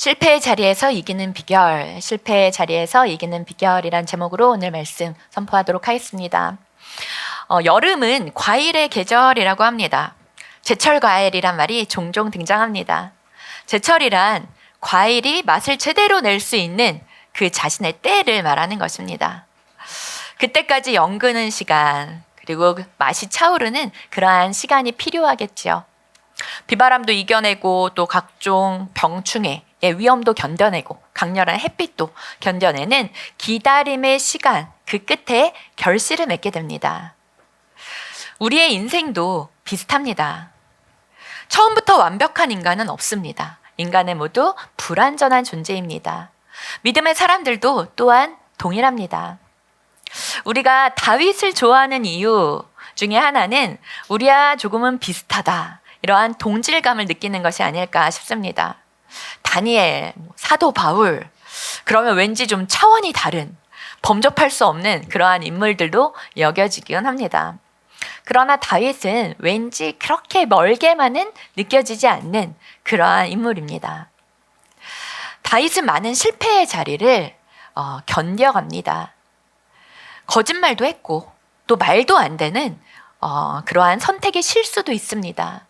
실패의 자리에서 이기는 비결, 실패의 자리에서 이기는 비결이란 제목으로 오늘 말씀 선포하도록 하겠습니다. 여름은 과일의 계절이라고 합니다. 제철 과일이란 말이 종종 등장합니다. 제철이란 과일이 맛을 제대로 낼 수 있는 그 자신의 때를 말하는 것입니다. 그때까지 연근은 시간, 그리고 맛이 차오르는 그러한 시간이 필요하겠죠. 비바람도 이겨내고 또 각종 병충해의 위험도 견뎌내고 강렬한 햇빛도 견뎌내는 기다림의 시간, 그 끝에 결실을 맺게 됩니다. 우리의 인생도 비슷합니다. 처음부터 완벽한 인간은 없습니다. 인간은 모두 불완전한 존재입니다. 믿음의 사람들도 또한 동일합니다. 우리가 다윗을 좋아하는 이유 중에 하나는 우리와 조금은 비슷하다, 이러한 동질감을 느끼는 것이 아닐까 싶습니다. 다니엘, 사도 바울, 그러면 왠지 좀 차원이 다른, 범접할 수 없는 그러한 인물들도 여겨지긴 합니다. 그러나 다윗은 왠지 그렇게 멀게만은 느껴지지 않는 그러한 인물입니다. 다윗은 많은 실패의 자리를 견뎌갑니다. 거짓말도 했고 또 말도 안 되는 그러한 선택의 실수도 있습니다.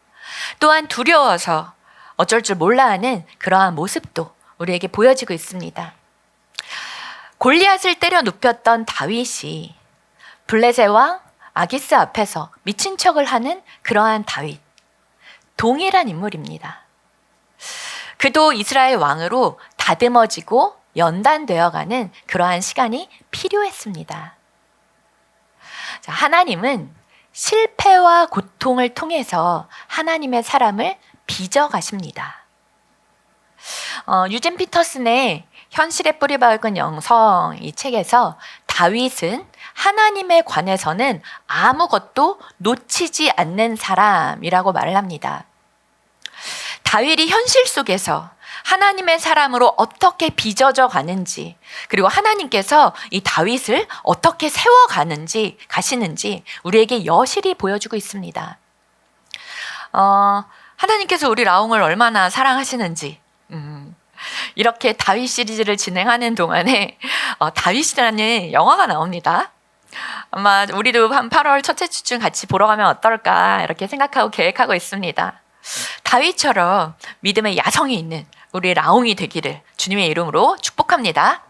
또한 두려워서 어쩔 줄 몰라 하는 그러한 모습도 우리에게 보여지고 있습니다. 골리앗을 때려 눕혔던 다윗이 블레셋 왕 아기스 앞에서 미친 척을 하는 그러한 다윗, 동일한 인물입니다. 그도 이스라엘 왕으로 다듬어지고 연단되어가는 그러한 시간이 필요했습니다. 자, 하나님은 실패와 고통을 통해서 하나님의 사람을 빚어가십니다. 유진 피터슨의 현실에 뿌리 박은 영성, 이 책에서 다윗은 하나님에 관해서는 아무것도 놓치지 않는 사람이라고 말을 합니다. 다윗이 현실 속에서 하나님의 사람으로 어떻게 빚어져 가는지, 그리고 하나님께서 이 다윗을 어떻게 가시는지 우리에게 여실히 보여주고 있습니다. 하나님께서 우리 라옹을 얼마나 사랑하시는지, 이렇게 다윗 시리즈를 진행하는 동안에 다윗이라는 영화가 나옵니다. 아마 우리도 한 8월 첫째 주쯤 같이 보러 가면 어떨까 이렇게 생각하고 계획하고 있습니다. 다윗처럼 믿음의 야성이 있는 우리 라옹이 되기를 주님의 이름으로 축복합니다.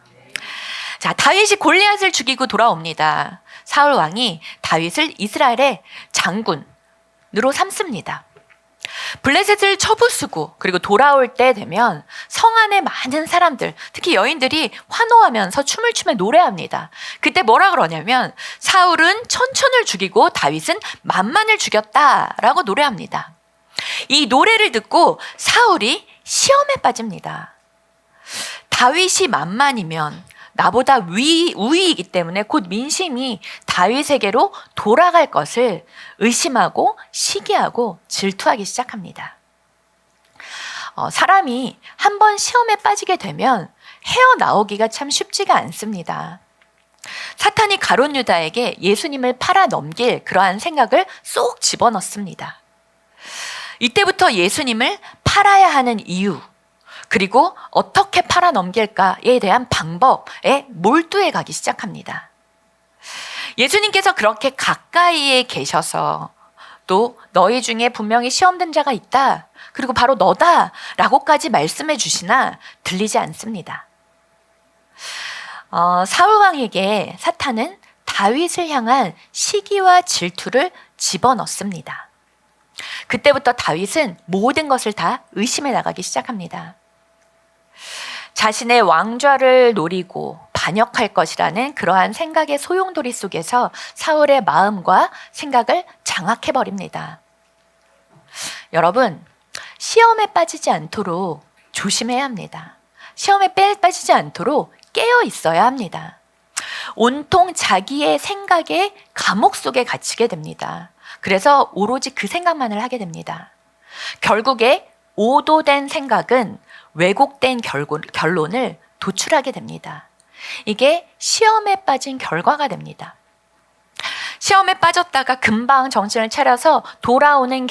자, 다윗이 골리앗을 죽이고 돌아옵니다. 사울 왕이 다윗을 이스라엘의 장군으로 삼습니다. 블레셋을 쳐부수고 그리고 돌아올 때 되면 성 안에 많은 사람들, 특히 여인들이 환호하면서 춤을 추며 노래합니다. 그때 뭐라 그러냐면 사울은 천천을 죽이고 다윗은 만만을 죽였다라고 노래합니다. 이 노래를 듣고 사울이 시험에 빠집니다. 다윗이 만만이면 나보다 우위이기 때문에 곧 민심이 다윗에게로 돌아갈 것을 의심하고 시기하고 질투하기 시작합니다. 사람이 한번 시험에 빠지게 되면 헤어나오기가 참 쉽지가 않습니다. 사탄이 가룟 유다에게 예수님을 팔아 넘길 그러한 생각을 쏙 집어넣습니다. 이때부터 예수님을 팔아야 하는 이유, 그리고 어떻게 팔아 넘길까에 대한 방법에 몰두해 가기 시작합니다. 예수님께서 그렇게 가까이에 계셔서 또 너희 중에 분명히 시험된 자가 있다, 그리고 바로 너다 라고까지 말씀해 주시나 들리지 않습니다. 사울왕에게 사탄은 다윗을 향한 시기와 질투를 집어넣습니다. 그때부터 다윗은 모든 것을 다 의심해 나가기 시작합니다. 자신의 왕좌를 노리고 반역할 것이라는 그러한 생각의 소용돌이 속에서 사울의 마음과 생각을 장악해버립니다. 여러분, 시험에 빠지지 않도록 조심해야 합니다. 시험에 빠지지 않도록 깨어 있어야 합니다. 온통 자기의 생각의 감옥 속에 갇히게 됩니다. 그래서 오로지 그 생각만을 하게 됩니다. 결국에 오도된 생각은 왜곡된 결론을 도출하게 됩니다. 이게 시험에 빠진 결과가 됩니다. 시험에 빠졌다가 금방 정신을 차려서 돌아오는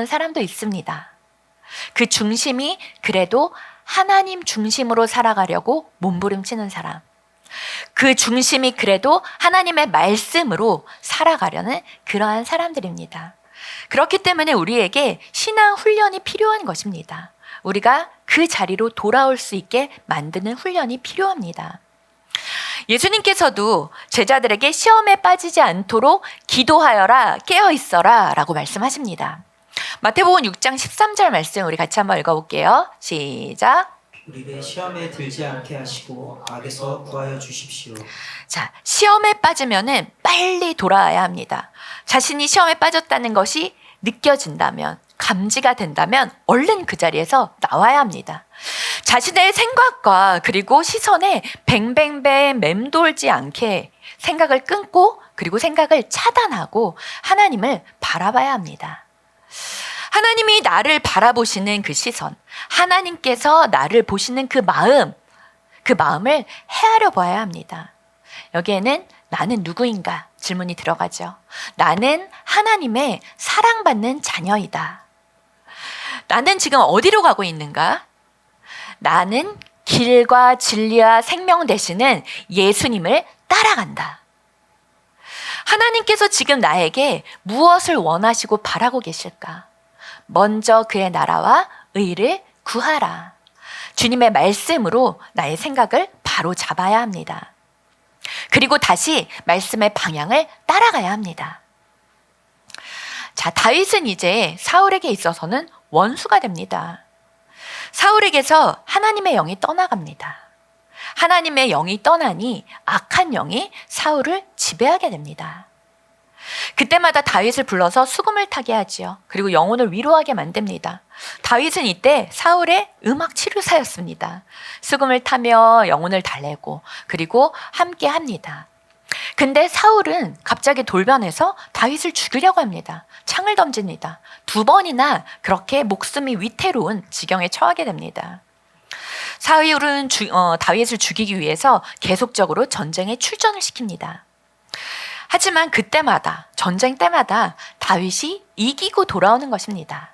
사람도 있습니다. 그 중심이 그래도 하나님 중심으로 살아가려고 몸부림치는 사람. 그 중심이 그래도 하나님의 말씀으로 살아가려는 그러한 사람들입니다. 그렇기 때문에 우리에게 신앙 훈련이 필요한 것입니다. 우리가 그 자리로 돌아올 수 있게 만드는 훈련이 필요합니다. 예수님께서도 제자들에게 시험에 빠지지 않도록 기도하여라, 깨어있어라 라고 말씀하십니다. 마태복음 6장 13절 말씀 우리 같이 한번 읽어볼게요. 시작. 우리를 시험에 들지 않게 하시고 악에서 구하여 주십시오. 자, 시험에 빠지면은 빨리 돌아와야 합니다. 자신이 시험에 빠졌다는 것이 느껴진다면, 감지가 된다면 얼른 그 자리에서 나와야 합니다. 자신의 생각과 그리고 시선에 뱅뱅뱅 맴돌지 않게 생각을 끊고 그리고 생각을 차단하고 하나님을 바라봐야 합니다. 하나님이 나를 바라보시는 그 시선, 하나님께서 나를 보시는 그 마음을 헤아려 봐야 합니다. 여기에는 나는 누구인가 질문이 들어가죠. 나는 하나님의 사랑받는 자녀이다. 나는 지금 어디로 가고 있는가? 나는 길과 진리와 생명 되시는 예수님을 따라간다. 하나님께서 지금 나에게 무엇을 원하시고 바라고 계실까? 먼저 그의 나라와 의를 구하라. 주님의 말씀으로 나의 생각을 바로 잡아야 합니다. 그리고 다시 말씀의 방향을 따라가야 합니다. 자, 다윗은 이제 사울에게 있어서는 원수가 됩니다. 사울에게서 하나님의 영이 떠나갑니다. 하나님의 영이 떠나니 악한 영이 사울을 지배하게 됩니다. 그때마다 다윗을 불러서 수금을 타게 하지요. 그리고 영혼을 위로하게 만듭니다. 다윗은 이때 사울의 음악 치료사였습니다. 수금을 타며 영혼을 달래고 그리고 함께 합니다. 근데 사울은 갑자기 돌변해서 다윗을 죽이려고 합니다. 창을 던집니다. 2번이나 그렇게 목숨이 위태로운 지경에 처하게 됩니다. 사울은 다윗을 죽이기 위해서 계속적으로 전쟁에 출전을 시킵니다. 하지만 그때마다, 전쟁 때마다 다윗이 이기고 돌아오는 것입니다.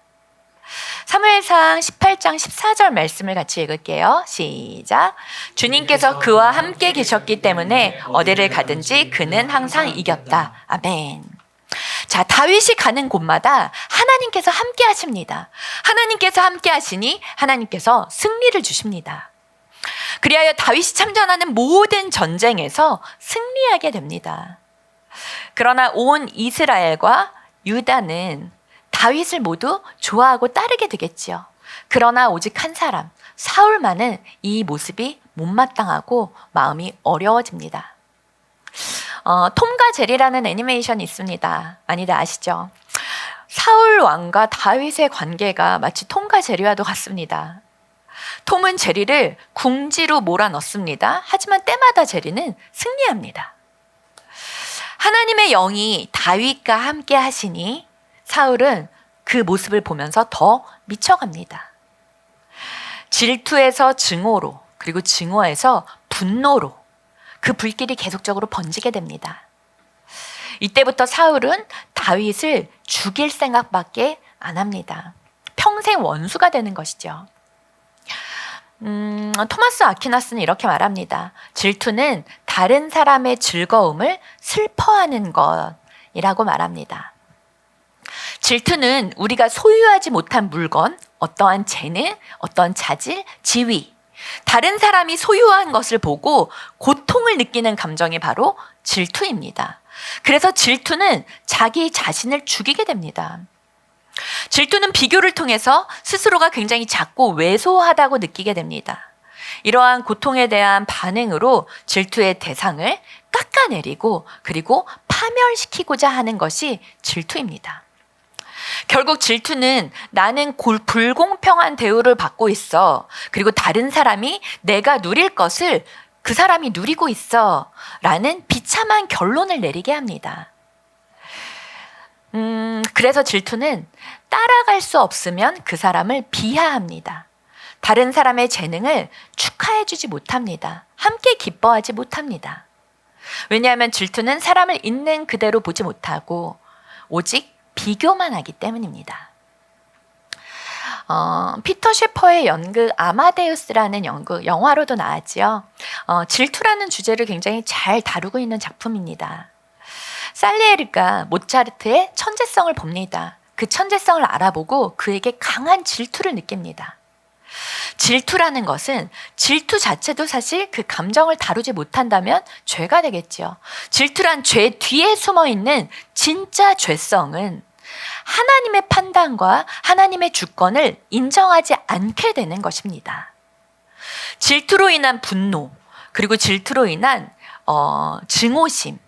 사무엘상 18장 14절 말씀을 같이 읽을게요. 시작. 주님께서 그와 함께 계셨기 때문에 어디를 가든지 그는 항상 이겼다. 아멘. 자, 다윗이 가는 곳마다 하나님께서 함께 하십니다. 하나님께서 함께 하시니 하나님께서 승리를 주십니다. 그리하여 다윗이 참전하는 모든 전쟁에서 승리하게 됩니다. 그러나 온 이스라엘과 유다는 다윗을 모두 좋아하고 따르게 되겠지요. 그러나 오직 한 사람, 사울만은 이 모습이 못마땅하고 마음이 어려워집니다. 톰과 제리라는 애니메이션이 있습니다. 많이들 아시죠? 사울 왕과 다윗의 관계가 마치 톰과 제리와도 같습니다. 톰은 제리를 궁지로 몰아넣습니다. 하지만 때마다 제리는 승리합니다. 하나님의 영이 다윗과 함께 하시니 사울은 그 모습을 보면서 더 미쳐갑니다. 질투에서 증오로, 그리고 증오에서 분노로 그 불길이 계속적으로 번지게 됩니다. 이때부터 사울은 다윗을 죽일 생각밖에 안 합니다. 평생 원수가 되는 것이죠. 토마스 아퀴나스는 이렇게 말합니다. 질투는 다른 사람의 즐거움을 슬퍼하는 것이라고 말합니다. 질투는 우리가 소유하지 못한 물건, 어떠한 재능, 어떠한 자질, 지위, 다른 사람이 소유한 것을 보고 고통을 느끼는 감정이 바로 질투입니다. 그래서 질투는 자기 자신을 죽이게 됩니다. 질투는 비교를 통해서 스스로가 굉장히 작고 왜소하다고 느끼게 됩니다. 이러한 고통에 대한 반응으로 질투의 대상을 깎아내리고 그리고 파멸시키고자 하는 것이 질투입니다. 결국 질투는 나는 불공평한 대우를 받고 있어. 그리고 다른 사람이 내가 누릴 것을 그 사람이 누리고 있어. 라는 비참한 결론을 내리게 합니다. 그래서 질투는 따라갈 수 없으면 그 사람을 비하합니다. 다른 사람의 재능을 축하해주지 못합니다. 함께 기뻐하지 못합니다. 왜냐하면 질투는 사람을 있는 그대로 보지 못하고 오직 비교만 하기 때문입니다. 피터 셰퍼의 연극 아마데우스라는 연극, 영화로도 나왔지요. 질투라는 주제를 굉장히 잘 다루고 있는 작품입니다. 살리에르가 모차르트의 천재성을 봅니다. 그 천재성을 알아보고 그에게 강한 질투를 느낍니다. 질투라는 것은 질투 자체도 사실 그 감정을 다루지 못한다면 죄가 되겠지요. 질투란 죄 뒤에 숨어 있는 진짜 죄성은 하나님의 판단과 하나님의 주권을 인정하지 않게 되는 것입니다. 질투로 인한 분노, 그리고 질투로 인한 증오심,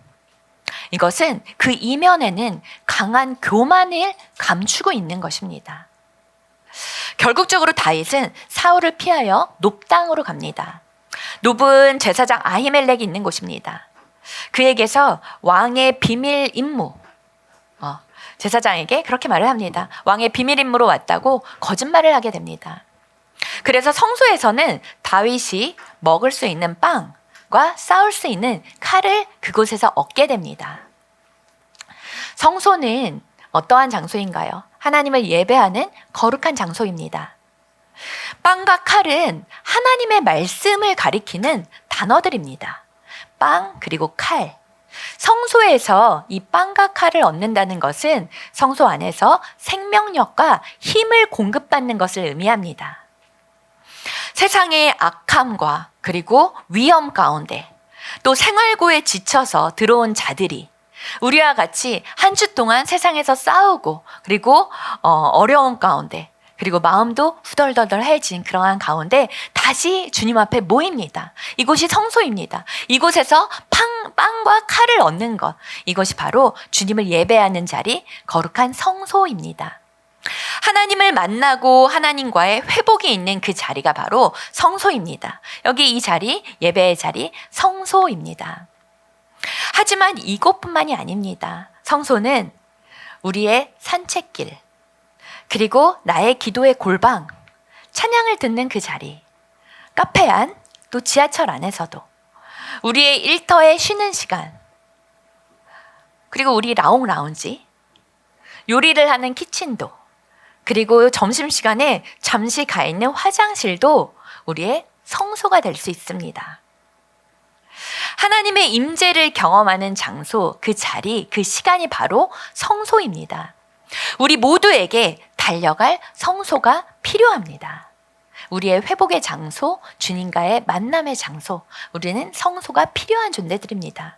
이것은 그 이면에는 강한 교만을 감추고 있는 것입니다. 결국적으로 다윗은 사울을 피하여 놉 땅으로 갑니다. 놉은 제사장 아히멜렉이 있는 곳입니다. 그에게서 왕의 비밀 임무, 제사장에게 그렇게 말을 합니다. 왕의 비밀 임무로 왔다고 거짓말을 하게 됩니다. 그래서 성소에서는 다윗이 먹을 수 있는 빵과 싸울 수 있는 칼을 그곳에서 얻게 됩니다. 성소는 어떠한 장소인가요? 하나님을 예배하는 거룩한 장소입니다. 빵과 칼은 하나님의 말씀을 가리키는 단어들입니다. 빵 그리고 칼. 성소에서 이 빵과 칼을 얻는다는 것은 성소 안에서 생명력과 힘을 공급받는 것을 의미합니다. 세상의 악함과 그리고 위험 가운데 또 생활고에 지쳐서 들어온 자들이 우리와 같이 한 주 동안 세상에서 싸우고 그리고 어려운 가운데 그리고 마음도 후덜덜덜해진 그러한 가운데 다시 주님 앞에 모입니다. 이곳이 성소입니다. 이곳에서 빵과 칼을 얻는 것, 이것이 바로 주님을 예배하는 자리, 거룩한 성소입니다. 하나님을 만나고 하나님과의 회복이 있는 그 자리가 바로 성소입니다. 여기 이 자리, 예배의 자리, 성소입니다. 하지만 이곳뿐만이 아닙니다. 성소는 우리의 산책길, 그리고 나의 기도의 골방, 찬양을 듣는 그 자리, 카페 안, 또 지하철 안에서도 우리의 일터에 쉬는 시간, 그리고 우리 라운지, 요리를 하는 키친도, 그리고 점심시간에 잠시 가 있는 화장실도 우리의 성소가 될 수 있습니다. 하나님의 임재를 경험하는 장소, 그 자리, 그 시간이 바로 성소입니다. 우리 모두에게 달려갈 성소가 필요합니다. 우리의 회복의 장소, 주님과의 만남의 장소, 우리는 성소가 필요한 존재들입니다.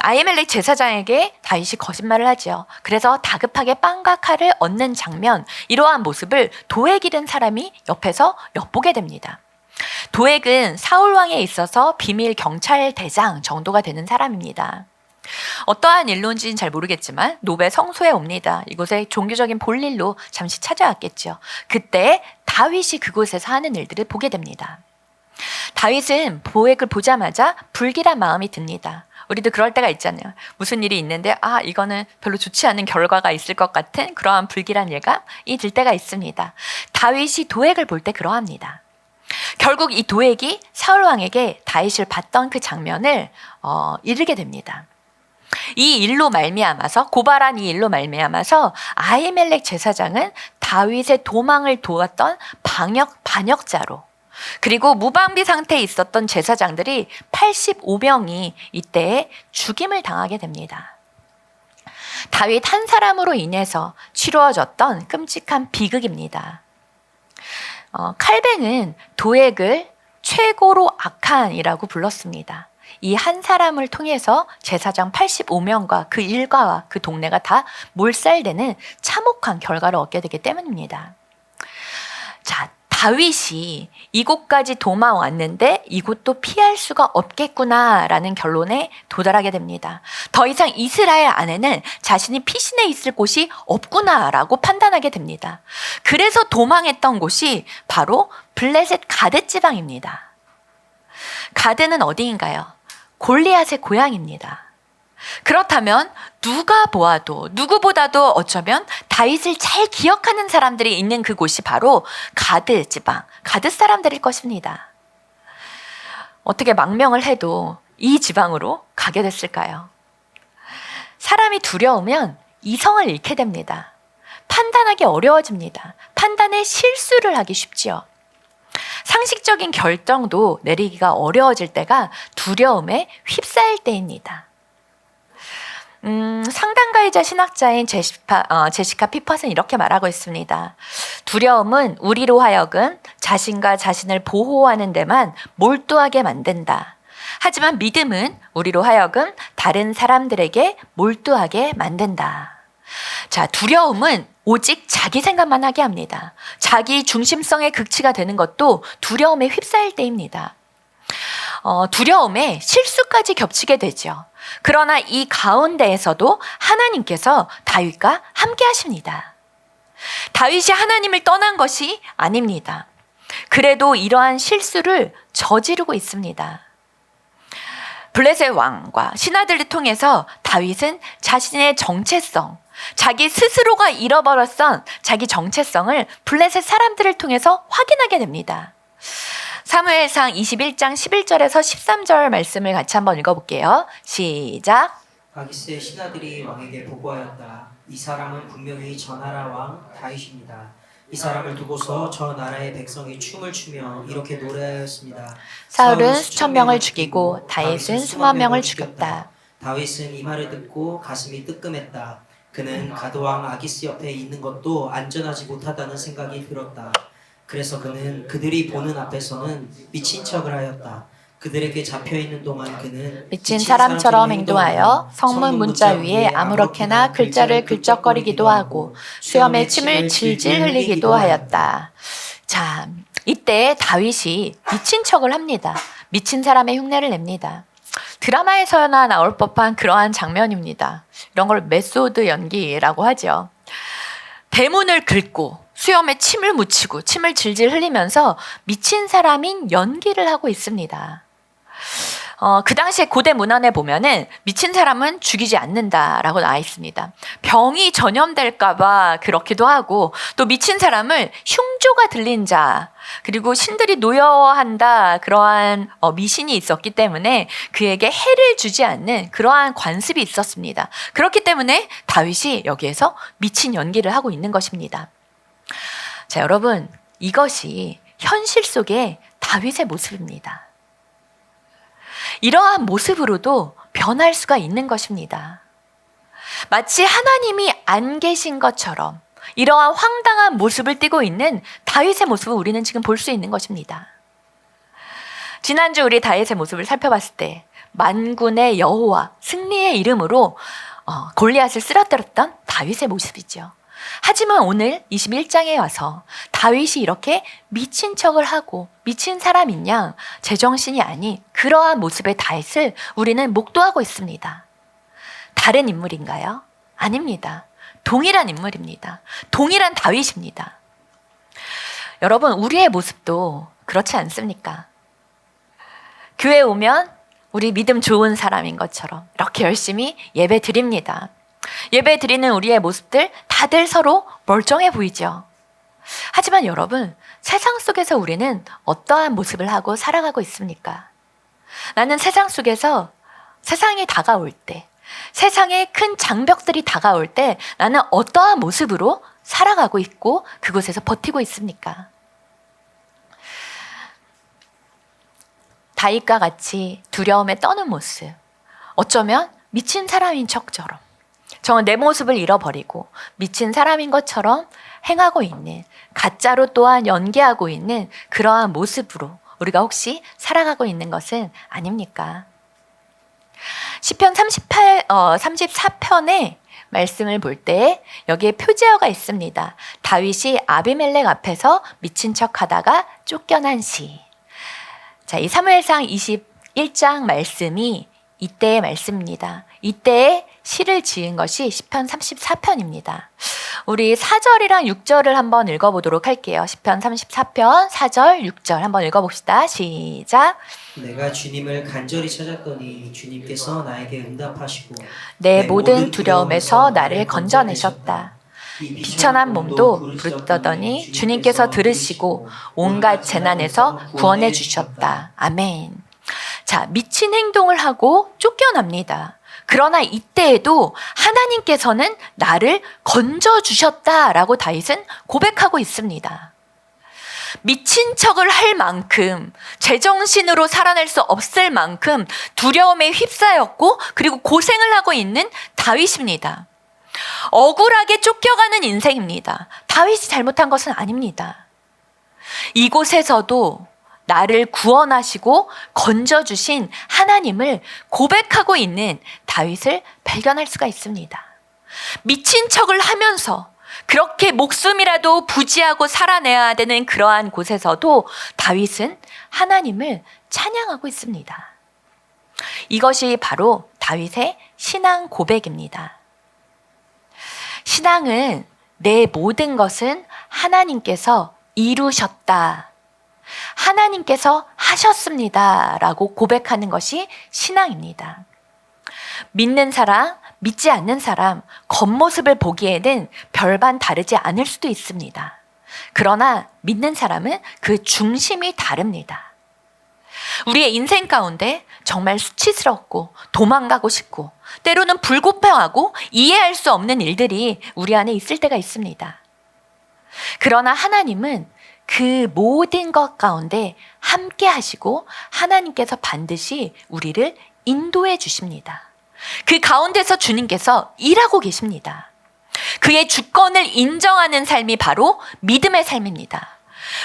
아히멜렉 제사장에게 다윗이 거짓말을 하죠. 그래서 다급하게 빵과 칼을 얻는 장면, 이러한 모습을 도액 잃은 사람이 옆에서 엿보게 됩니다. 도액은 사울 왕에 있어서 비밀 경찰 대장 정도가 되는 사람입니다. 어떠한 일론지는 잘 모르겠지만 놉의 성소에 옵니다. 이곳에 종교적인 볼일로 잠시 찾아왔겠죠. 그때 다윗이 그곳에서 하는 일들을 보게 됩니다. 다윗은 도액을 보자마자 불길한 마음이 듭니다. 우리도 그럴 때가 있잖아요. 무슨 일이 있는데 이거는 별로 좋지 않은 결과가 있을 것 같은 그러한 불길한 예감이 들 때가 있습니다. 다윗이 도액을 볼 때 그러합니다. 결국 이 도액이 사울 왕에게 다윗을 봤던 그 장면을 이르게 됩니다. 이 일로 말미암아서, 고발한 이 일로 말미암아서 아히멜렉 제사장은 다윗의 도망을 도왔던 반역자로, 그리고 무방비 상태에 있었던 제사장들이 85명이 이때에 죽임을 당하게 됩니다. 다윗 한 사람으로 인해서 치루어졌던 끔찍한 비극입니다. 칼뱅은 도액을 최고로 악한이라고 불렀습니다. 이 한 사람을 통해서 제사장 85명과 그 일가와 그 동네가 다 몰살되는 참혹한 결과를 얻게 되기 때문입니다. 자, 다윗이 이곳까지 도망왔는데 이곳도 피할 수가 없겠구나라는 결론에 도달하게 됩니다. 더 이상 이스라엘 안에는 자신이 피신해 있을 곳이 없구나라고 판단하게 됩니다. 그래서 도망했던 곳이 바로 블레셋 가드 지방입니다. 가드는 어디인가요? 골리앗의 고향입니다. 그렇다면 누가 보아도 누구보다도 어쩌면 다윗을 잘 기억하는 사람들이 있는 그곳이 바로 가드 지방, 가드 사람들일 것입니다. 어떻게 망명을 해도 이 지방으로 가게 됐을까요? 사람이 두려우면 이성을 잃게 됩니다. 판단하기 어려워집니다. 판단에 실수를 하기 쉽지요. 상식적인 결정도 내리기가 어려워질 때가 두려움에 휩싸일 때입니다. 상담가이자 신학자인 제시카 피퍼스는 이렇게 말하고 있습니다. 두려움은 우리로 하여금 자신과 자신을 보호하는 데만 몰두하게 만든다. 하지만 믿음은 우리로 하여금 다른 사람들에게 몰두하게 만든다. 자, 두려움은 오직 자기 생각만 하게 합니다. 자기 중심성의 극치가 되는 것도 두려움에 휩싸일 때입니다. 두려움에 실수까지 겹치게 되죠. 그러나 이 가운데에서도 하나님께서 다윗과 함께 하십니다. 다윗이 하나님을 떠난 것이 아닙니다. 그래도 이러한 실수를 저지르고 있습니다. 블레셋 왕과 신하들을 통해서 다윗은 자신의 정체성, 자기 스스로가 잃어버렸던 자기 정체성을 블레셋 사람들을 통해서 확인하게 됩니다. 사무엘상 21장 11절에서 13절 말씀을 같이 한번 읽어볼게요. 시작. 아기스의 신하들이 왕에게 보고하였다. 이 사람은 분명히 저 나라 왕 다윗입니다. 이 사람을 두고서 저 나라의 백성이 춤을 추며 이렇게 노래하였습니다. 사울은 수천 명을 죽이고 다윗은 수만 명을 죽였다. 다윗은 이 말을 듣고 가슴이 뜨끔했다. 그는 가드왕 아기스 옆에 있는 것도 안전하지 못하다는 생각이 들었다. 그래서 그는 그들이 보는 앞에서는 미친 척을 하였다. 그들에게 잡혀있는 동안 그는 미친 사람처럼 행동하여 성문 문자 위에 아무렇게나 글자를 긁적거리기도 하고 수염에 침을 질질 흘리기도 하였다. 자, 이때 다윗이 미친 척을 합니다. 미친 사람의 흉내를 냅니다. 드라마에서나 나올 법한 그러한 장면입니다. 이런 걸 메소드 연기라고 하죠. 대문을 긁고 수염에 침을 묻히고 침을 질질 흘리면서 미친 사람인 연기를 하고 있습니다. 그 당시에 고대 문헌에 보면은 미친 사람은 죽이지 않는다라고 나와 있습니다. 병이 전염될까봐 그렇기도 하고 또 미친 사람을 흉조가 들린 자 그리고 신들이 노여워한다 그러한 미신이 있었기 때문에 그에게 해를 주지 않는 그러한 관습이 있었습니다. 그렇기 때문에 다윗이 여기에서 미친 연기를 하고 있는 것입니다. 자, 여러분, 이것이 현실 속의 다윗의 모습입니다. 이러한 모습으로도 변할 수가 있는 것입니다. 마치 하나님이 안 계신 것처럼 이러한 황당한 모습을 띠고 있는 다윗의 모습을 우리는 지금 볼 수 있는 것입니다. 지난주 우리 다윗의 모습을 살펴봤을 때 만군의 여호와 승리의 이름으로 골리앗을 쓰러뜨렸던 다윗의 모습이죠. 하지만 오늘 21장에 와서 다윗이 이렇게 미친 척을 하고 미친 사람인 양 제정신이 아닌 그러한 모습의 다윗을 우리는 목도하고 있습니다. 다른 인물인가요? 아닙니다. 동일한 인물입니다. 동일한 다윗입니다. 여러분, 우리의 모습도 그렇지 않습니까? 교회 오면 우리 믿음 좋은 사람인 것처럼 이렇게 열심히 예배 드립니다. 예배 드리는 우리의 모습들 다들 서로 멀쩡해 보이죠. 하지만 여러분, 세상 속에서 우리는 어떠한 모습을 하고 살아가고 있습니까? 나는 세상 속에서 세상이 다가올 때, 세상에 큰 장벽들이 다가올 때 나는 어떠한 모습으로 살아가고 있고 그곳에서 버티고 있습니까? 다윗과 같이 두려움에 떠는 모습, 어쩌면 미친 사람인 척처럼 정말 내 모습을 잃어버리고 미친 사람인 것처럼 행하고 있는, 가짜로 또한 연기하고 있는 그러한 모습으로 우리가 혹시 살아가고 있는 것은 아닙니까? 시편 34편의 말씀을 볼 때 여기에 표제어가 있습니다. 다윗이 아비멜렉 앞에서 미친 척하다가 쫓겨난 시. 자, 이 사무엘상 21장 말씀이 이때의 말씀입니다. 이때에 시를 지은 것이 시편 34편입니다. 우리 4절이랑 6절을 한번 읽어보도록 할게요. 시편 34편 4절, 6절 한번 읽어봅시다. 시작. 내가 주님을 간절히 찾았더니 주님께서 나에게 응답하시고 내 모든 두려움에서 나를 건져내셨다. 비천한 몸도 부르떠더니 주님께서 들으시고 온갖 재난에서 구원해 주셨다. 아멘. 자, 미친 행동을 하고 쫓겨납니다. 그러나 이때에도 하나님께서는 나를 건져주셨다라고 다윗은 고백하고 있습니다. 미친 척을 할 만큼, 제정신으로 살아날 수 없을 만큼 두려움에 휩싸였고 그리고 고생을 하고 있는 다윗입니다. 억울하게 쫓겨가는 인생입니다. 다윗이 잘못한 것은 아닙니다. 이곳에서도 나를 구원하시고 건져주신 하나님을 고백하고 있는 다윗을 발견할 수가 있습니다. 미친 척을 하면서 그렇게 목숨이라도 부지하고 살아내야 되는 그러한 곳에서도 다윗은 하나님을 찬양하고 있습니다. 이것이 바로 다윗의 신앙 고백입니다. 신앙은 내 모든 것은 하나님께서 이루셨다, 하나님께서 하셨습니다 라고 고백하는 것이 신앙입니다. 믿는 사람, 믿지 않는 사람, 겉모습을 보기에는 별반 다르지 않을 수도 있습니다. 그러나 믿는 사람은 그 중심이 다릅니다. 우리의 인생 가운데 정말 수치스럽고 도망가고 싶고 때로는 불공평하고 이해할 수 없는 일들이 우리 안에 있을 때가 있습니다. 그러나 하나님은 그 모든 것 가운데 함께 하시고 하나님께서 반드시 우리를 인도해 주십니다. 그 가운데서 주님께서 일하고 계십니다. 그의 주권을 인정하는 삶이 바로 믿음의 삶입니다.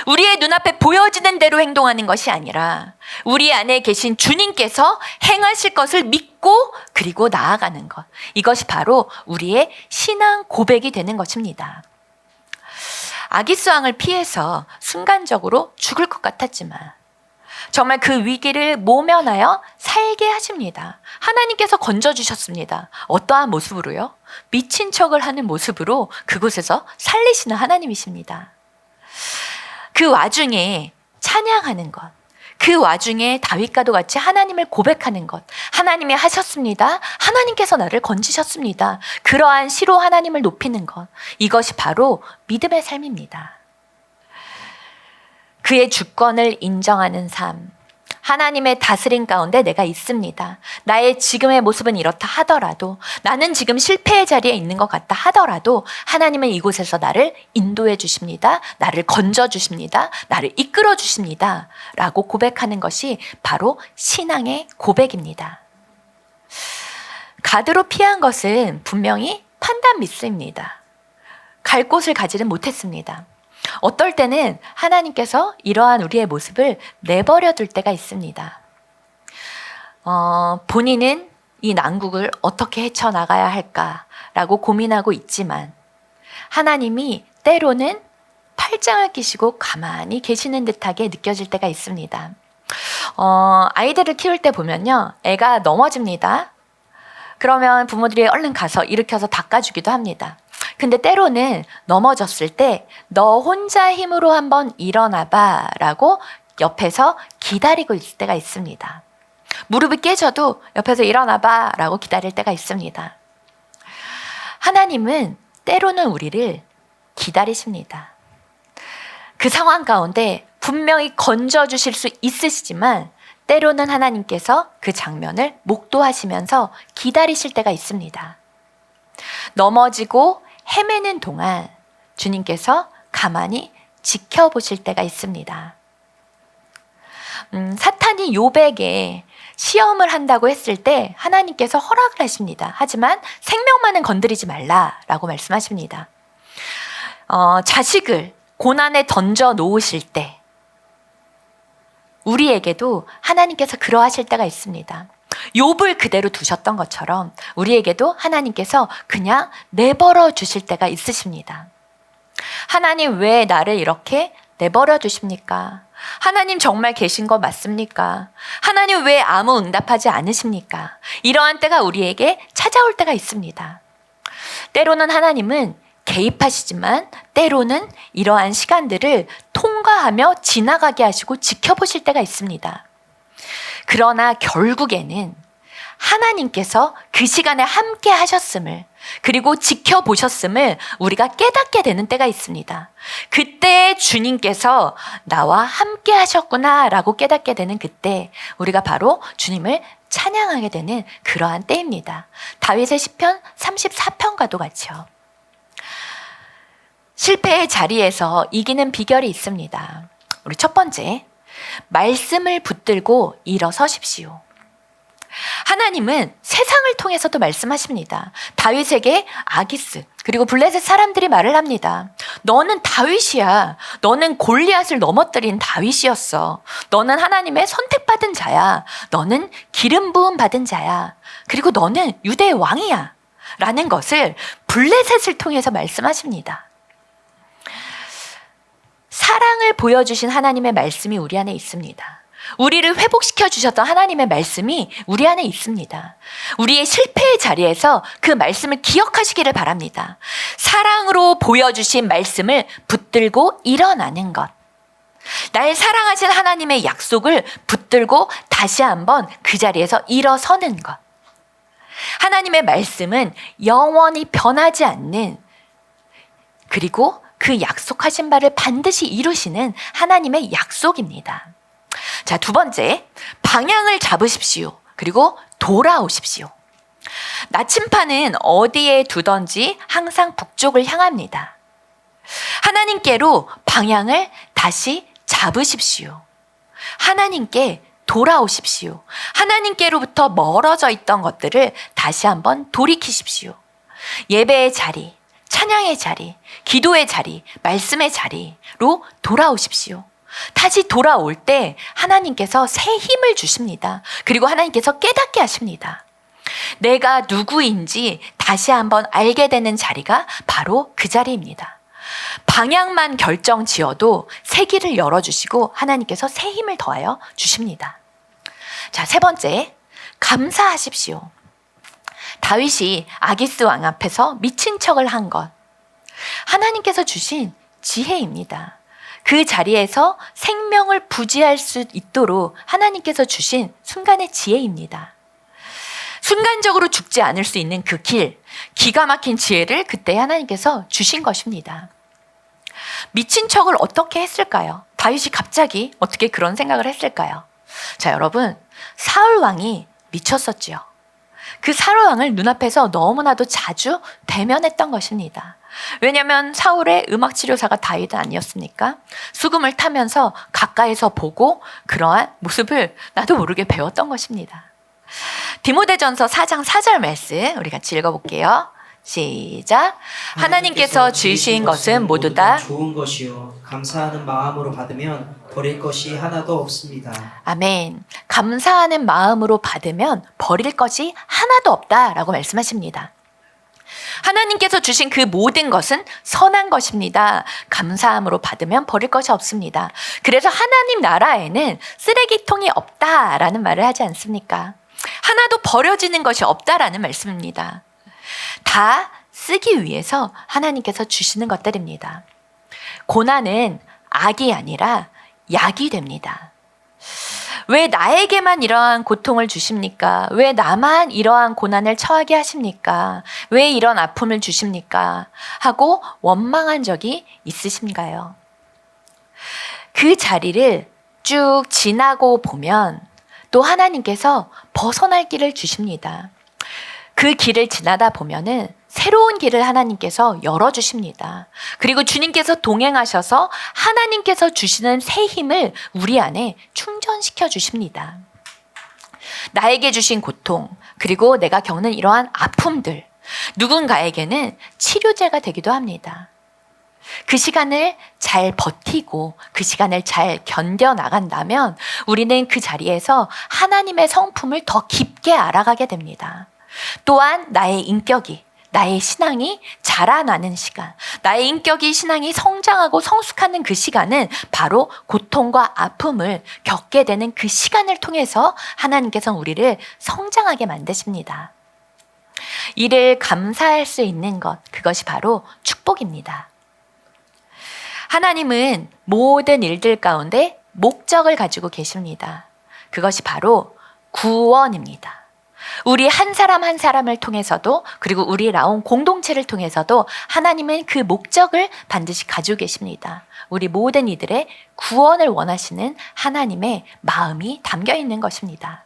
우리의 눈앞에 보여지는 대로 행동하는 것이 아니라 우리 안에 계신 주님께서 행하실 것을 믿고 그리고 나아가는 것, 이것이 바로 우리의 신앙 고백이 되는 것입니다. 아기수왕을 피해서 순간적으로 죽을 것 같았지만 정말 그 위기를 모면하여 살게 하십니다. 하나님께서 건져주셨습니다. 어떠한 모습으로요? 미친 척을 하는 모습으로 그곳에서 살리시는 하나님이십니다. 그 와중에 찬양하는 것, 그 와중에 다윗과도 같이 하나님을 고백하는 것, 하나님이 하셨습니다. 하나님께서 나를 건지셨습니다. 그러한 시로 하나님을 높이는 것, 이것이 바로 믿음의 삶입니다. 그의 주권을 인정하는 삶, 하나님의 다스림 가운데 내가 있습니다. 나의 지금의 모습은 이렇다 하더라도, 나는 지금 실패의 자리에 있는 것 같다 하더라도 하나님은 이곳에서 나를 인도해 주십니다. 나를 건져 주십니다. 나를 이끌어 주십니다. 라고 고백하는 것이 바로 신앙의 고백입니다. 가드로 피한 것은 분명히 판단 미스입니다. 갈 곳을 가지는 못했습니다. 어떨 때는 하나님께서 이러한 우리의 모습을 내버려 둘 때가 있습니다. 본인은 이 난국을 어떻게 헤쳐나가야 할까라고 고민하고 있지만 하나님이 때로는 팔짱을 끼시고 가만히 계시는 듯하게 느껴질 때가 있습니다. 아이들을 키울 때 보면요, 애가 넘어집니다. 그러면 부모들이 얼른 가서 일으켜서 닦아주기도 합니다. 근데 때로는 넘어졌을 때 너 혼자 힘으로 한번 일어나봐 라고 옆에서 기다리고 있을 때가 있습니다. 무릎이 깨져도 옆에서 일어나봐 라고 기다릴 때가 있습니다. 하나님은 때로는 우리를 기다리십니다. 그 상황 가운데 분명히 건져주실 수 있으시지만 때로는 하나님께서 그 장면을 목도하시면서 기다리실 때가 있습니다. 넘어지고 헤매는 동안 주님께서 가만히 지켜보실 때가 있습니다. 사탄이 욥에게 시험을 한다고 했을 때 하나님께서 허락을 하십니다. 하지만 생명만은 건드리지 말라라고 말씀하십니다. 자식을 고난에 던져 놓으실 때 우리에게도 하나님께서 그러하실 때가 있습니다. 욥을 그대로 두셨던 것처럼 우리에게도 하나님께서 그냥 내버려 주실 때가 있으십니다. 하나님, 왜 나를 이렇게 내버려 두십니까? 하나님 정말 계신 거 맞습니까? 하나님 왜 아무 응답하지 않으십니까? 이러한 때가 우리에게 찾아올 때가 있습니다. 때로는 하나님은 개입하시지만 때로는 이러한 시간들을 통과하며 지나가게 하시고 지켜보실 때가 있습니다. 그러나 결국에는 하나님께서 그 시간에 함께 하셨음을, 그리고 지켜보셨음을 우리가 깨닫게 되는 때가 있습니다. 그때 주님께서 나와 함께 하셨구나 라고 깨닫게 되는 그때 우리가 바로 주님을 찬양하게 되는 그러한 때입니다. 다윗의 시편 34편과도 같이요. 실패의 자리에서 이기는 비결이 있습니다. 우리 첫 번째, 말씀을 붙들고 일어서십시오. 하나님은 세상을 통해서도 말씀하십니다. 다윗에게 아기스 그리고 블레셋 사람들이 말을 합니다. 너는 다윗이야. 너는 골리앗을 넘어뜨린 다윗이었어. 너는 하나님의 선택받은 자야. 너는 기름 부음 받은 자야. 그리고 너는 유대의 왕이야. 라는 것을 블레셋을 통해서 말씀하십니다. 사랑을 보여주신 하나님의 말씀이 우리 안에 있습니다. 우리를 회복시켜 주셨던 하나님의 말씀이 우리 안에 있습니다. 우리의 실패의 자리에서 그 말씀을 기억하시기를 바랍니다. 사랑으로 보여주신 말씀을 붙들고 일어나는 것. 날 사랑하신 하나님의 약속을 붙들고 다시 한번 그 자리에서 일어서는 것. 하나님의 말씀은 영원히 변하지 않는, 그리고 그 약속하신 바를 반드시 이루시는 하나님의 약속입니다. 자, 두 번째, 방향을 잡으십시오. 그리고 돌아오십시오. 나침판은 어디에 두던지 항상 북쪽을 향합니다. 하나님께로 방향을 다시 잡으십시오. 하나님께 돌아오십시오. 하나님께로부터 멀어져 있던 것들을 다시 한번 돌이키십시오. 예배의 자리, 찬양의 자리, 기도의 자리, 말씀의 자리로 돌아오십시오. 다시 돌아올 때 하나님께서 새 힘을 주십니다. 그리고 하나님께서 깨닫게 하십니다. 내가 누구인지 다시 한번 알게 되는 자리가 바로 그 자리입니다. 방향만 결정 지어도 새 길을 열어주시고 하나님께서 새 힘을 더하여 주십니다. 자, 세 번째, 감사하십시오. 다윗이 아기스 왕 앞에서 미친 척을 한 것, 하나님께서 주신 지혜입니다. 그 자리에서 생명을 부지할 수 있도록 하나님께서 주신 순간의 지혜입니다. 순간적으로 죽지 않을 수 있는 그 길, 기가 막힌 지혜를 그때 하나님께서 주신 것입니다. 미친 척을 어떻게 했을까요? 다윗이 갑자기 어떻게 그런 생각을 했을까요? 자, 여러분, 사울 왕이 미쳤었지요. 그 사울 왕을 눈앞에서 너무나도 자주 대면했던 것입니다. 왜냐하면 사울의 음악치료사가 다윗 아니었습니까? 수금을 타면서 가까이서 보고 그러한 모습을 나도 모르게 배웠던 것입니다. 디모데전서 4장 4절 말씀 우리 같이 읽어볼게요. 시작. 하나님께서 주신 것은 모두 다 좋은 것이요 감사하는 마음으로 받으면 버릴 것이 하나도 없습니다. 아멘. 감사하는 마음으로 받으면 버릴 것이 하나도 없다라고 말씀하십니다. 하나님께서 주신 그 모든 것은 선한 것입니다. 감사함으로 받으면 버릴 것이 없습니다. 그래서 하나님 나라에는 쓰레기통이 없다라는 말을 하지 않습니까? 하나도 버려지는 것이 없다라는 말씀입니다. 다 쓰기 위해서 하나님께서 주시는 것들입니다. 고난은 악이 아니라 약이 됩니다. 왜 나에게만 이러한 고통을 주십니까? 왜 나만 이러한 고난을 처하게 하십니까? 왜 이런 아픔을 주십니까? 하고 원망한 적이 있으신가요? 그 자리를 쭉 지나고 보면 또 하나님께서 벗어날 길을 주십니다. 그 길을 지나다 보면은 새로운 길을 하나님께서 열어주십니다. 그리고 주님께서 동행하셔서 하나님께서 주시는 새 힘을 우리 안에 충전시켜 주십니다. 나에게 주신 고통, 그리고 내가 겪는 이러한 아픔들, 누군가에게는 치료제가 되기도 합니다. 그 시간을 잘 버티고 그 시간을 잘 견뎌나간다면 우리는 그 자리에서 하나님의 성품을 더 깊게 알아가게 됩니다. 또한 나의 인격이, 나의 신앙이 자라나는 시간, 나의 인격이 신앙이 성장하고 성숙하는 그 시간은 바로 고통과 아픔을 겪게 되는 그 시간을 통해서 하나님께서 우리를 성장하게 만드십니다. 이를 감사할 수 있는 것, 그것이 바로 축복입니다. 하나님은 모든 일들 가운데 목적을 가지고 계십니다. 그것이 바로 구원입니다. 우리 한 사람 한 사람을 통해서도, 그리고 우리 나온 공동체를 통해서도 하나님은 그 목적을 반드시 가지고 계십니다. 우리 모든 이들의 구원을 원하시는 하나님의 마음이 담겨 있는 것입니다.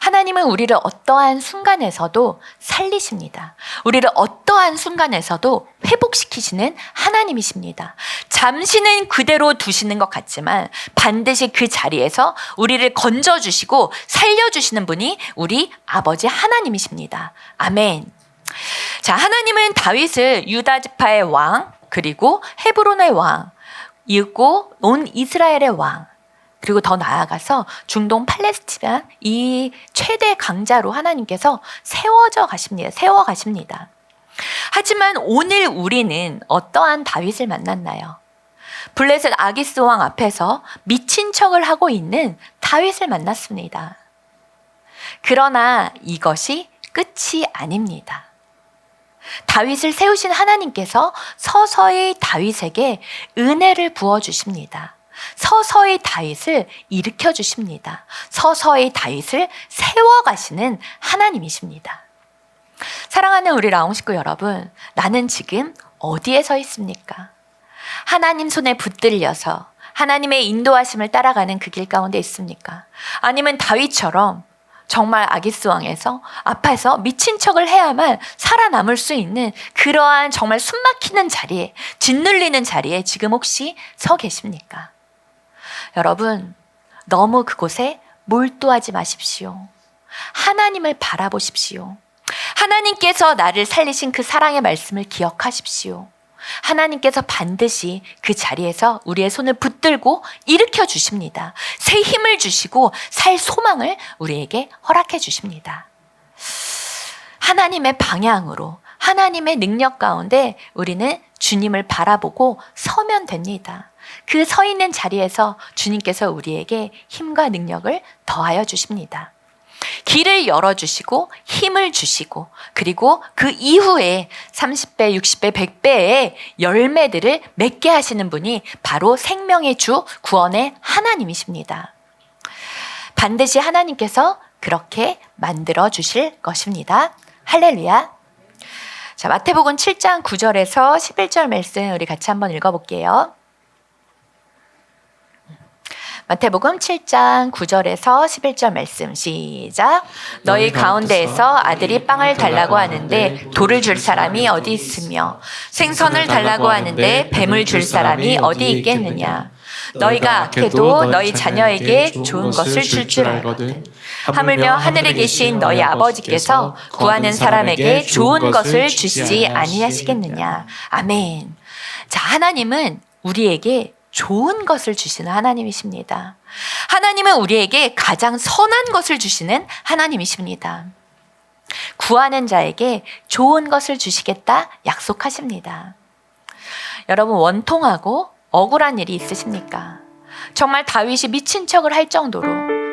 하나님은 우리를 어떠한 순간에서도 살리십니다. 우리를 어떠한 순간에서도 회복시키시는 하나님이십니다. 잠시는 그대로 두시는 것 같지만 반드시 그 자리에서 우리를 건져주시고 살려주시는 분이 우리 아버지 하나님이십니다. 아멘. 자, 하나님은 다윗을 유다 지파의 왕, 그리고 헤브론의 왕, 이윽고 온 이스라엘의 왕, 그리고 더 나아가서 중동 팔레스티나 이 최대 강자로 하나님께서 세워 가십니다. 하지만 오늘 우리는 어떠한 다윗을 만났나요? 블레셋 아기스 왕 앞에서 미친 척을 하고 있는 다윗을 만났습니다. 그러나 이것이 끝이 아닙니다. 다윗을 세우신 하나님께서 서서히 다윗에게 은혜를 부어주십니다. 서서히 다윗을 일으켜 주십니다. 서서히 다윗을 세워가시는 하나님이십니다. 사랑하는 우리 라움 식구 여러분, 나는 지금 어디에 서 있습니까? 하나님 손에 붙들려서 하나님의 인도하심을 따라가는 그 길 가운데 있습니까? 아니면 다윗처럼 정말 아기스 왕에서 앞에서 미친 척을 해야만 살아남을 수 있는 그러한 정말 숨막히는 자리에, 짓눌리는 자리에 지금 혹시 서 계십니까? 여러분, 너무 그곳에 몰두하지 마십시오. 하나님을 바라보십시오. 하나님께서 나를 살리신 그 사랑의 말씀을 기억하십시오. 하나님께서 반드시 그 자리에서 우리의 손을 붙들고 일으켜 주십니다. 새 힘을 주시고 살 소망을 우리에게 허락해 주십니다. 하나님의 방향으로, 하나님의 능력 가운데 우리는 주님을 바라보고 서면 됩니다. 그 서 있는 자리에서 주님께서 우리에게 힘과 능력을 더하여 주십니다. 길을 열어주시고 힘을 주시고, 그리고 그 이후에 30배, 60배, 100배의 열매들을 맺게 하시는 분이 바로 생명의 주, 구원의 하나님이십니다. 반드시 하나님께서 그렇게 만들어 주실 것입니다. 할렐루야. 자, 마태복음 7장 9절에서 11절 말씀 우리 같이 한번 읽어볼게요. 마태복음 7장 9절에서 11절 말씀 시작. 너희 가운데에서 아들이 빵을 달라고 하는데 돌을 줄 사람이 어디 있으며 생선을 달라고 하는데 뱀을 줄 사람이 어디 있겠느냐. 너희가 악해도 너희 자녀에게 좋은 것을 줄 줄 알거든. 하물며 하늘에 계신 너희 아버지께서 구하는 사람에게 좋은 것을 주시지 아니하시겠느냐. 아멘. 자, 하나님은 우리에게 좋은 것을 주시는 하나님이십니다. 하나님은 우리에게 가장 선한 것을 주시는 하나님이십니다. 구하는 자에게 좋은 것을 주시겠다 약속하십니다. 여러분, 원통하고 억울한 일이 있으십니까? 정말 다윗이 미친 척을 할 정도로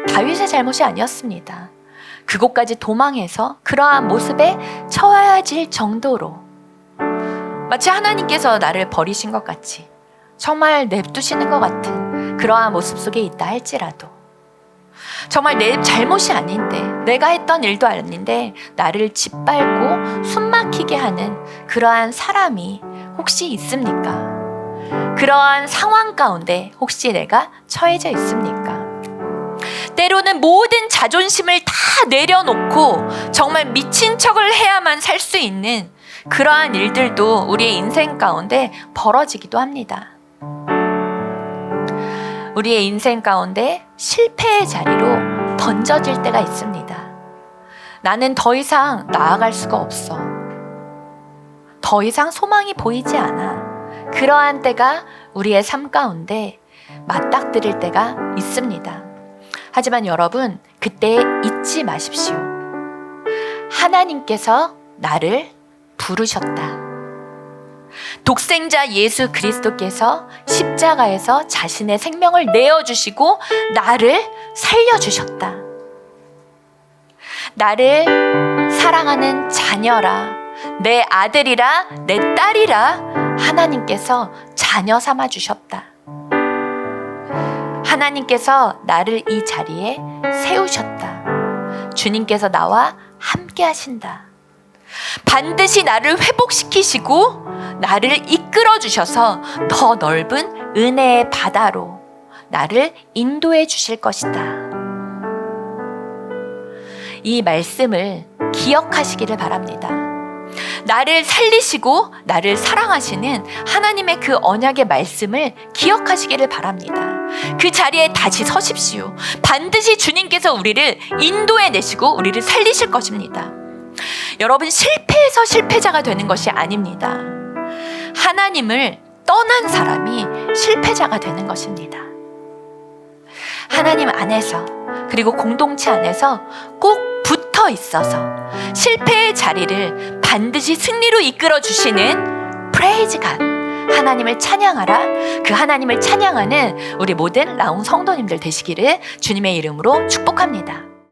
다윗의 잘못이 아니었습니다. 그곳까지 도망해서 그러한 모습에 처해질 정도로 마치 하나님께서 나를 버리신 것 같이 정말 냅두시는 것 같은 그러한 모습 속에 있다 할지라도 정말 내 잘못이 아닌데, 내가 했던 일도 아닌데 나를 짓밟고 숨막히게 하는 그러한 사람이 혹시 있습니까? 그러한 상황 가운데 혹시 내가 처해져 있습니까? 때로는 모든 자존심을 다 내려놓고 정말 미친 척을 해야만 살 수 있는 그러한 일들도 우리의 인생 가운데 벌어지기도 합니다. 우리의 인생 가운데 실패의 자리로 던져질 때가 있습니다. 나는 더 이상 나아갈 수가 없어. 더 이상 소망이 보이지 않아. 그러한 때가 우리의 삶 가운데 맞닥뜨릴 때가 있습니다. 하지만 여러분, 그때 잊지 마십시오. 하나님께서 나를 부르셨다. 독생자 예수 그리스도께서 십자가에서 자신의 생명을 내어주시고 나를 살려주셨다. 나를 사랑하는 자녀라, 내 아들이라, 내 딸이라 하나님께서 자녀 삼아 주셨다. 하나님께서 나를 이 자리에 세우셨다. 주님께서 나와 함께 하신다. 반드시 나를 회복시키시고 나를 이끌어 주셔서 더 넓은 은혜의 바다로 나를 인도해 주실 것이다. 이 말씀을 기억하시기를 바랍니다. 나를 살리시고 나를 사랑하시는 하나님의 그 언약의 말씀을 기억하시기를 바랍니다. 그 자리에 다시 서십시오. 반드시 주님께서 우리를 인도해 내시고 우리를 살리실 것입니다. 여러분, 실패해서 실패자가 되는 것이 아닙니다. 하나님을 떠난 사람이 실패자가 되는 것입니다. 하나님 안에서, 그리고 공동체 안에서 꼭 붙어 있어서 실패의 자리를 반드시 승리로 이끌어 주시는 프레이즈 갓, 하나님을 찬양하라. 그 하나님을 찬양하는 우리 모든 라웅 성도님들 되시기를 주님의 이름으로 축복합니다.